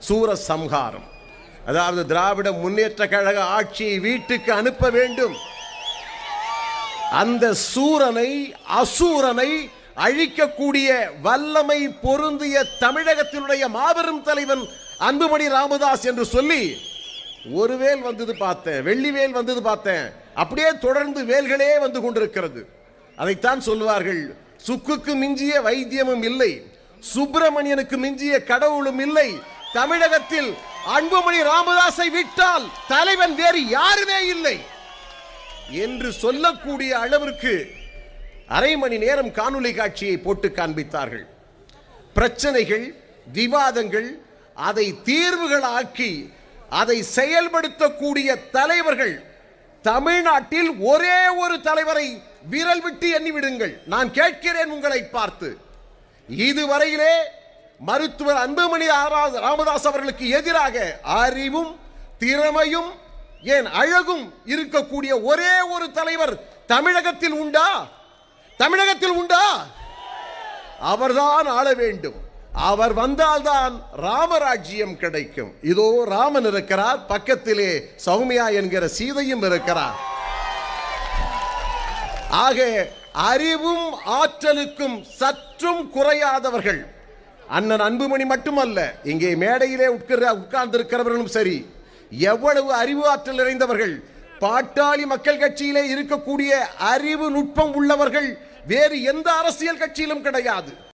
சூர சம்ஹாரம். அதாவது திராவிட முன்னேற்ற கழக ஆட்சியை வீட்டுக்கு அனுப்ப வேண்டும். அந்த சூரனை அசூரனை அழிக்கக்கூடிய வல்லமை பொருந்திய தமிழகத்தினுடைய மாபெரும் தலைவன் அன்புமணி ராமதாஸ் என்று சொல்லி ஒரு வேல் வந்தது பார்த்தேன், வெள்ளி வேல் வந்தது பார்த்தேன், அப்படியே தொடர்ந்து வேல்களே வந்து கொண்டிருக்கிறது. அதைத்தான் சொல்வார்கள், சுக்குக்கு மிஞ்சிய வைத்தியமும் இல்லை, சுப்பிரமணியனுக்கு மிஞ்சிய கடவுளும் இல்லை. தமிழகத்தில் அன்புமணி ராமதாஸை விட்டால் தலைவன் வேறு யாருமே இல்லை என்று சொல்லக்கூடிய அளவிற்கு அரை மணி நேரம் காணொலி காட்சியை போட்டு காண்பித்தார்கள். பிரச்சனைகள், விவாதங்கள், அதை தீர்வுகளாக்கி அதை செயல்படுத்தக்கூடிய தலைவர்கள் தமிழ்நாட்டில் ஒரே ஒரு தலைவரை விரல் விட்டு எண்ணிவிடுங்கள். நான் கேட்கிறேன் உங்களை பார்த்து, இதுவரையிலே மருத்துவர் அன்புமணி ராமதாஸ் அவர்களுக்கு எதிராக அறிவும் திறமையும் ஏன் அழகும் இருக்கக்கூடிய ஒரே ஒரு தலைவர் தமிழகத்தில் உண்டா? தமிழகத்தில் உண்டா? அவர்தான் ஆள வேண்டும். அவர் வந்தால்தான் ராமராஜ்யம் கிடைக்கும். இதோ ராமன் இருக்கிறார், பக்கத்திலே சௌமியா என்கிற சீதையும் இருக்கிறார். ஆக அறிவும் ஆற்றலுக்கும் சற்றும் குறையாதவர்கள் அண்ணன் அன்புமணி மட்டுமல்ல, இங்கே மேடையிலே உட்கார்ந்திருக்கிறவர்களும் சரி, எவ்வளவு அறிவு ஆற்றல் நிறைந்தவர்கள். பாட்டாளி மக்கள் கட்சியிலே இருக்கக்கூடிய அறிவு நுட்பம் உள்ளவர்கள் வேறு எந்த அரசியல் கட்சியிலும் கிடையாது.